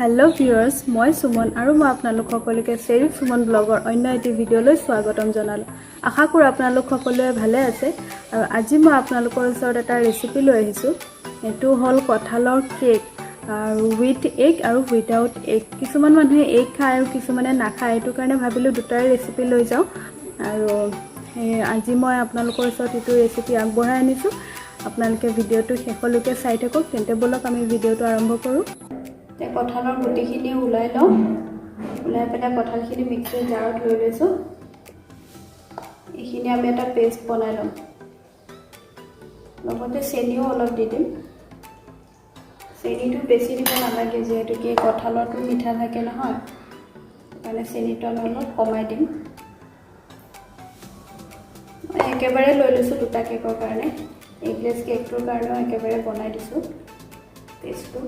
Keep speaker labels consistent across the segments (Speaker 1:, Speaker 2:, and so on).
Speaker 1: Hello viewers, মই সুমন আৰু মই আপোনালোক সকলোকে চেৰি সুমন ব্লগৰ অন্য এটি ভিডিঅ'লৈ স্বাগতম জনালো। আশা কৰো আপোনালোক সকলোৱে ভালে আছে আৰু আজি মই আপোনালোকৰ ওচৰত এটা ৰেচিপি লৈ আহিছো। এটো হল কঁঠালৰ কেক আৰু উইথ এগ আৰু উইদাউট এগ। কিছুমান মানুহে এগ খায় আৰু কিছুমানে নাখায়, এটো কাৰণে ভাবিলো দুটাই ৰেচিপি লৈ যাও আৰু আজি মই আপোনালোকৰ ওচৰত এটো ৰেচিপি আগবঢ়াই আনিছো। আপোনালোকে ভিডিঅ'টো শেষলৈকে চাই থাকক। তেন্তে বলক আমি ভিডিঅ'টো আৰম্ভ কৰো। কঁঠালৰ গুটিখিনি উলাই লওঁ, উলাই পেলাই কঁঠালখিনি মিক্সাৰ জাৰত লৈ লৈছো। এইখিনি আমি এটা পেষ্ট বনাই লম। লগতে চেনিও অলপ দি দিম। চেনিটো বেছি দিব নালাগে, যেহেতু কি কঁঠালটো মিঠা থাকে নহয়, মানে চেনিটো আমি অলপ কমাই দিম। একেবাৰে লৈ লৈছো দুটা কেকৰ কাৰণে। এগলেছ কেকটোৰ কাৰণেও একেবাৰে বনাই দিছো পেষ্টটো।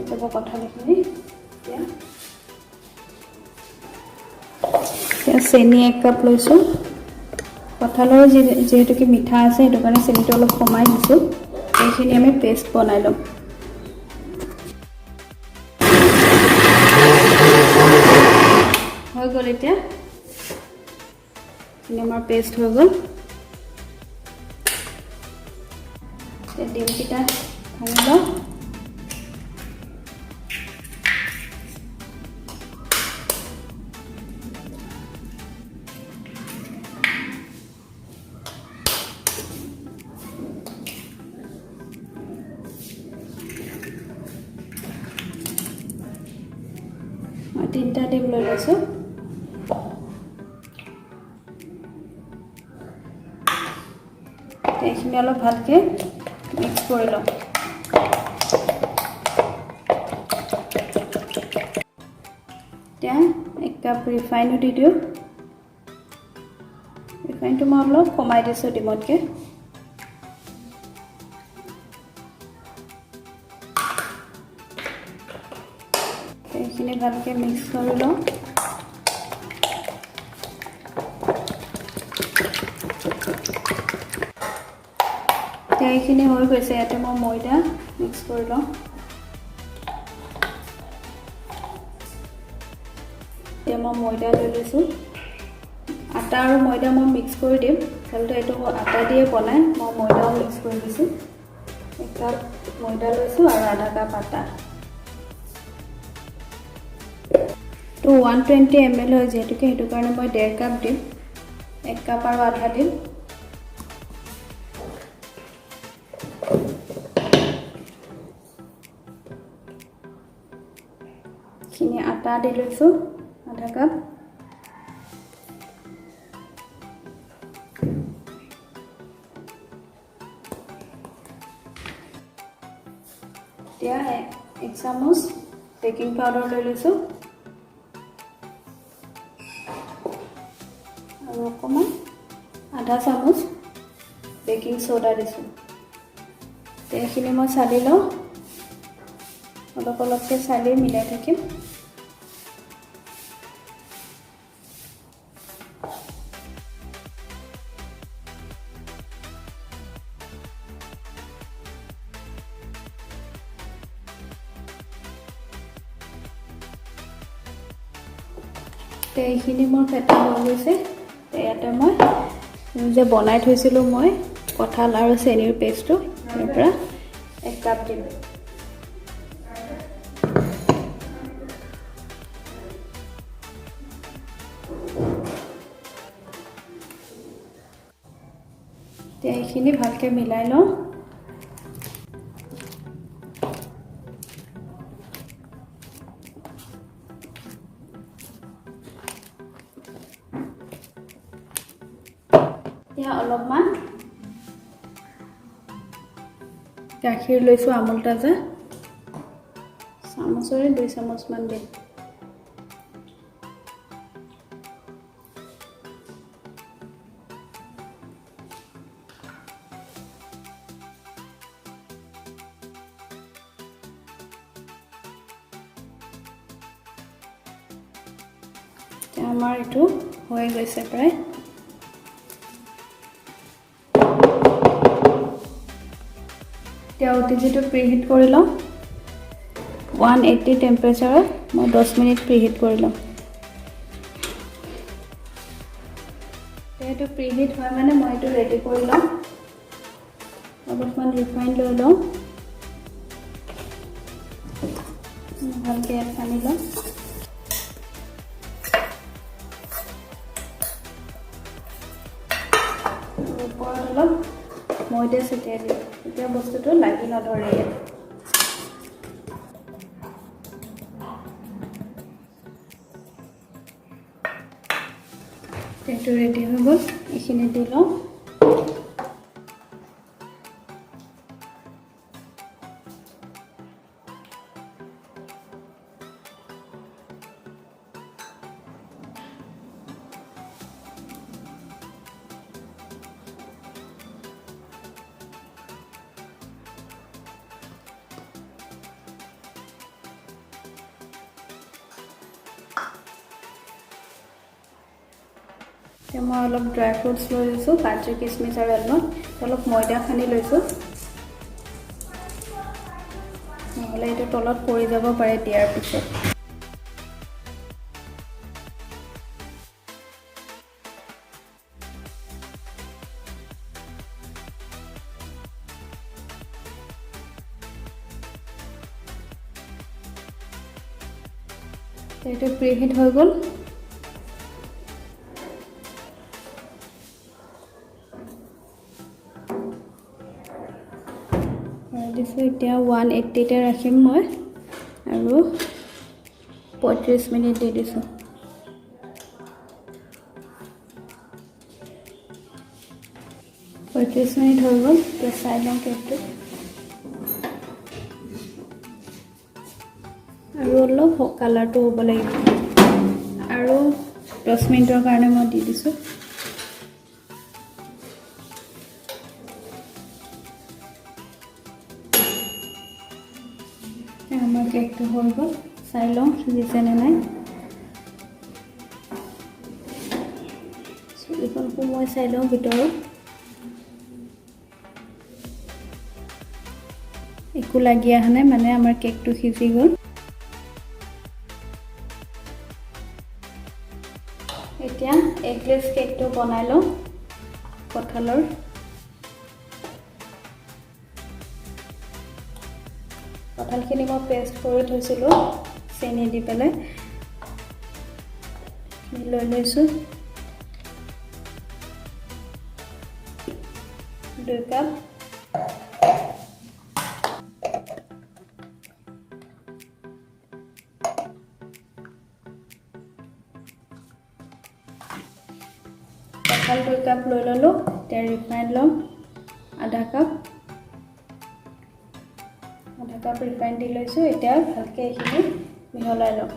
Speaker 1: যাব কঁঠালখিনি এতিয়া চেনি 1 কাপ লৈছো। কঁঠালৰ যেহেতু কি মিঠা আছে, সেইটো কাৰণে চেনিটো অলপ কমাই দিছো। এইখিনি আমি পেষ্ট বনাই লম। হৈ গ'ল এতিয়া আমাৰ পেষ্ট হৈ গ'ল। ডিমকিটা ভাঙি লওঁ। তিনটা ডিম লৈ লৈছো। এইখিনি অলপ ভালকে মিক্স কৰি লওঁ। এতিয়া 1 কাপ ৰিফাইন দি দিওঁ। ৰিফাইনটো মই অলপ কমাই দিছো ডিমতকে। এইখিনি ভালকে মিক্স কৰি লওঁ। এইখিনি হৈ গৈছে, ইয়াতে মই ময়দা মিক্স কৰি লওঁ। এতিয়া মই ময়দা লৈ লৈছো। আটা আৰু ময়দা মই মিক্স কৰি দিম, আচলতে এইটো আটা দিয়ে বনাই। মই ময়দাও মিক্স কৰি দিছো। 1 কাপ ময়দা লৈছো আৰু আধা কাপ আটা। তো 120 ml হয়, যেহেতুকে সেইটো কাৰণে মই 1.5 কাপ দিম। 1 কাপ আৰু আধা দিম। খিনি আটা দি লৈছো আধা কাপ। এতিয়া 1 চামুচ বেকিং পাউডাৰ লৈ লৈছো আৰু অকণমান আধা চামুচ বেকিং সোডা দিছো। এইখিনি মই চালি লওঁ, অলপ অলপকে চালি মিলাই থাকিম। এইখিনি মোৰ ফেটা হৈ গৈছে। ইয়াতে মই যে বনাই থৈছিলো মই কঁঠাল আৰু চেনিৰ পেষ্টটো, ইয়াৰ পৰা 1 কাপ দিম। এইখিনি ভালকে মিলাই লওঁ। এতিয়া অলপমান গাখীৰ লৈছো আমুল তাজা, চামুচৰে 2 চামুচ মান দিম। আমাৰ এইটো হৈ গৈছে প্ৰায়। এতিয়া OTGটো প্ৰিহিট কৰি লওঁ। 180 টেম্পাৰেচাৰত মই 10 মিনিট প্ৰিহিট কৰি লম এইটো প্ৰিহিট হয় মানে মই এইটো ৰেডি কৰি লম অলপমান ৰিফাইন লৈ লম ভালকৈ সানি লম ওপৰত অলপ ময়দা ছটিয়াই দিম এতিয়া বস্তুটো লাগি নধৰে এইটো ৰেডি হৈ গ'ল এইখিনি দি লওঁ মই অলপ ড্ৰাই ফ্ৰুটছ লৈ লৈছোঁ কাজু কিচমিচ আৰু এলমণ্ড অলপ ময়দা সানি লৈছোঁ নহ'লে এইটো তলত পৰি যাব পাৰে দিয়াৰ পিছত এইটো প্ৰিহিট হৈ গ'ল দিছোঁ এতিয়া 180 তে ৰাখিম মই আৰু 35 মিনিট দি দিছোঁ 35 মিনিট হৈ গ'ল এতিয়া চাই লওঁ কেকটো আৰু অলপ কালাৰটো হ'ব লাগিব আৰু 10 মিনিটৰ কাৰণে মই দি দিছোঁ আমাৰ কেকটো হৈ গ'ল চাই লওঁ সিজিছেনে নাই চুলিখনকো মই চাই লওঁ ভিতৰত একো লাগি অহা নাই মানে আমাৰ কেকটো সিজি গ'ল এতিয়া এগলেছ কেকটো বনাই লওঁ কঁঠালৰ কঁঠালখিনি মই পেষ্ট কৰি থৈছিলোঁ চেনি দি পেলাই লৈ লৈছোঁ 2 কাপ কঁঠাল 2 কাপ লৈ ল'লোঁ এতিয়া ৰিফাইন ল'ম আধা কাপ ৰিফাইন দি লৈছোঁ এতিয়া ভালকৈ এইখিনি মিহলাই লওঁ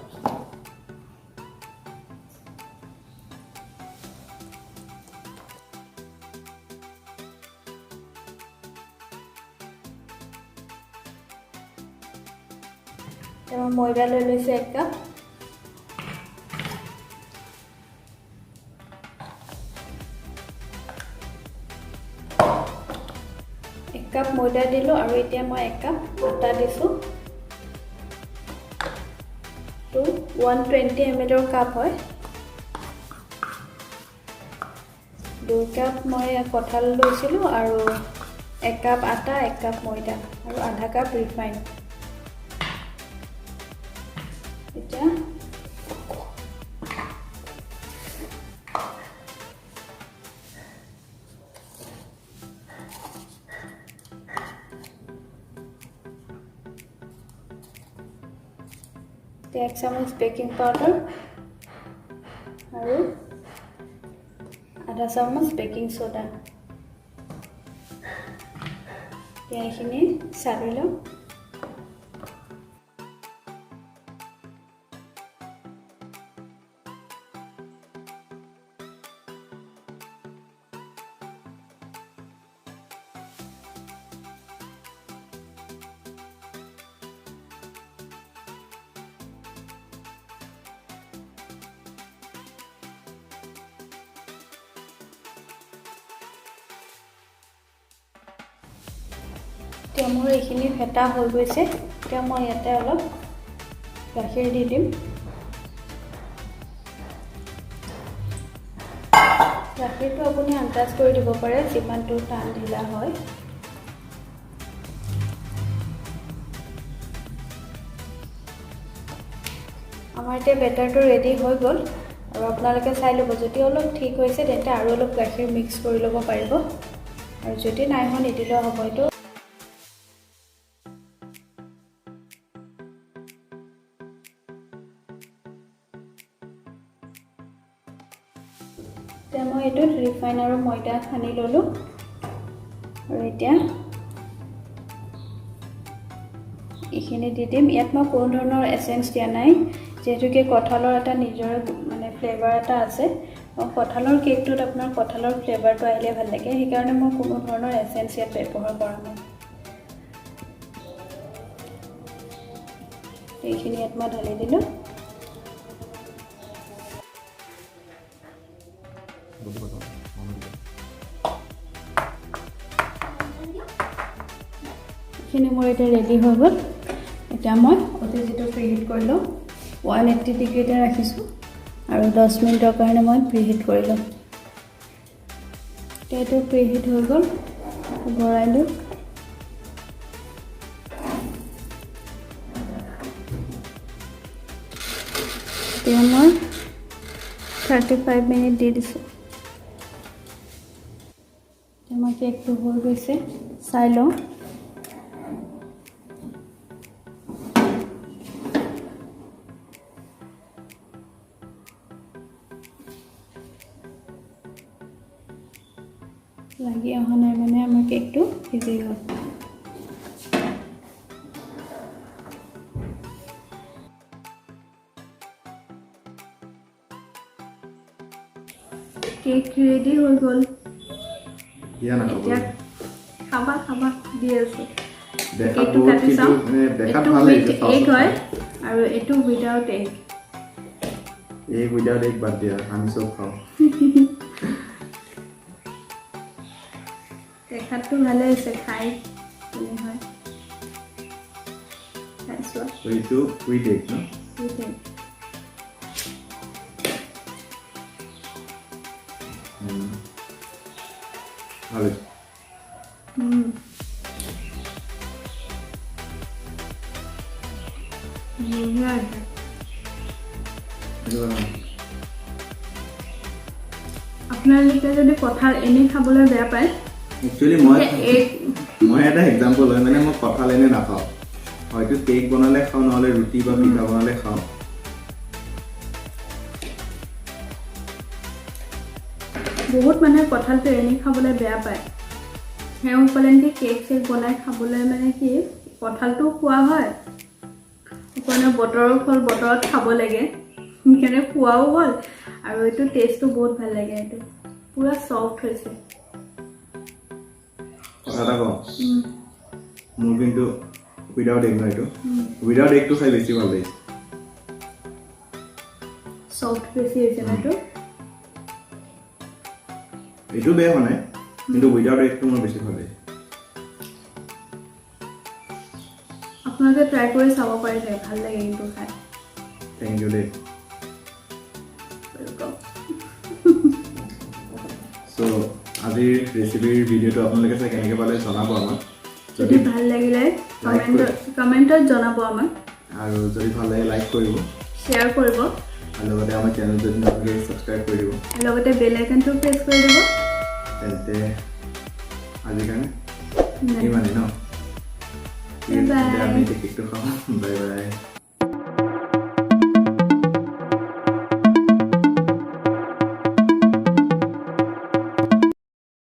Speaker 1: এতিয়া মই ময়দা লৈ লৈছোঁ 1 কাপ কাপ ময়দা দিলোঁ আৰু এতিয়া মই 1 কাপ আটা দিছোঁ তো 120 ml কাপ হয় 2 কাপ মই কঁঠাল লৈছিলোঁ আৰু 1 কাপ আটা 1 কাপ ময়দা আৰু আধা কাপ ৰিফাইন এতিয়া एक चामच बेकिंग पाउडर और आधा चामच बेकिंग सोडा ये सारी लो मोर ये फेटा हो गई मैं इतना अलग গাখীৰ দি দিম গাখীৰটো আপুনি আন্দাজ কৰি দিব পাৰে যিমানটো টান ঢিলা হয় আমাৰ এতিয়া বেটাৰটো ৰেডি হৈ গ'ল আৰু আপোনালোকে চাই ল'ব যদি অলপ ঠিক হৈছে তেন্তে আৰু অলপ গাখীৰ মিক্স কৰি ল'ব পাৰিব আৰু যদি নাই হোৱা নিদিলেও হ'ব এইটো এতিয়া মই এইটোত ৰিফাইন আৰু ময়দা সানি ল'লোঁ আৰু এতিয়া এইখিনি দি দিম ইয়াত মই কোনো ধৰণৰ এচেঞ্চ দিয়া নাই যেহেতুকে কঁঠালৰ এটা নিজৰ মানে ফ্লেভাৰ এটা আছে কঁঠালৰ কেকটোত আপোনাৰ কঁঠালৰ ফ্লেভাৰটো আহিলে ভাল লাগে সেইকাৰণে মই কোনো ধৰণৰ এচেঞ্চ ইয়াত ব্যৱহাৰ কৰা নাই এইখিনি ইয়াত মই ঢালি দিলোঁ এইখিনি মোৰ এতিয়া ৰেডি হৈ গ'ল এতিয়া মই অতি যিটো প্ৰিহিট কৰি লওঁ 180 ডিগ্ৰীতে ৰাখিছোঁ আৰু 10 মিনিটৰ কাৰণে মই প্ৰিহিট কৰি লওঁ এতিয়া এইটো প্ৰিহিট হৈ গ'ল ভৰাই দিওঁ এতিয়া মই 35 মিনিট দি দিছোঁ এতিয়া মই কেকটো হৈ গৈছে চাই লওঁ লাগি অহা নাই মানে আমাৰ কেকটো সিজি গ'ল কেক ৰেডি হৈ গ'ল এতিয়া খাবা দি আছোঁ কেকটো কাটি চাওঁ এইটো উইথ এগ হয় আৰু এইটো উইদাউট এগ
Speaker 2: বাদ দিয়া আমি চব খাওঁ
Speaker 1: দেখাতটো ভালে হৈছে খাই কেনে হয় খাইছোঁ
Speaker 2: এইটো উইথ এগ ন
Speaker 1: উইথ এগ
Speaker 2: ভালে
Speaker 1: আপোনালোকে যদি কঁঠাল এনেই খাবলৈ বেয়া পায়
Speaker 2: একচুৱেলি মই এটা এক্সাম্পল হয় মানে মই কঁঠাল এনে নাখাওঁ হয়তো কেক বনালে খাওঁ নহ'লে ৰুটি বা পিঠা বনালে খাওঁ
Speaker 1: বহুত মানুহে কঁঠালটো এনেই খাবলৈ বেয়া পায় সেইসকলে নেকি কেক চেক বনাই খাবলৈ মানে কি কঁঠালটো খোৱা হয় সেইকাৰণে বতৰৰ ফল বতৰত খাব লাগে সেইকাৰণে খোৱাও হ'ল আৰু এইটো টেষ্টটো বহুত ভাল লাগে এইটো পুৰা সফ্ট হৈছে
Speaker 2: কথা এটা কওঁ মোৰ কিন্তু উইদাউট এগ নহয় এইটো উইদাউট এগটো খাই বেছি ভাল লাগিছে
Speaker 1: সফ্ট বেছি হৈছে না
Speaker 2: এইটো বেয়া হোৱা নাই কিন্তু উইদাউট এগটো মোৰ বেছি ভাল লাগিছে
Speaker 1: আপোনালোকে ট্ৰাই কৰি চাব পাৰিছে ভাল লাগে কিন্তু খাই
Speaker 2: থেংক ইউ দেই চ' আজিৰ ৰেচিপিৰ ভিডিঅ'টো আপোনালোকে চাই কেনেকৈ পালে জনাব আমাক
Speaker 1: যদি ভাল লাগিলে কমেণ্টত জনাব আমাক
Speaker 2: আৰু যদি ভাল লাগে লাইক কৰিব
Speaker 1: শ্বেয়াৰ কৰিব
Speaker 2: আৰু লগতে আমাৰ চেনেল যদি নতুনকৈ ছাবস্ক্ৰাইব কৰি দিব
Speaker 1: লগতে বেল আইকনটো প্ৰেছ কৰি দিব
Speaker 2: তেন্তে আজিৰ কাৰণে ইমানেই ন
Speaker 1: বাই
Speaker 2: আমি কেকটো খাওঁ বাই বাই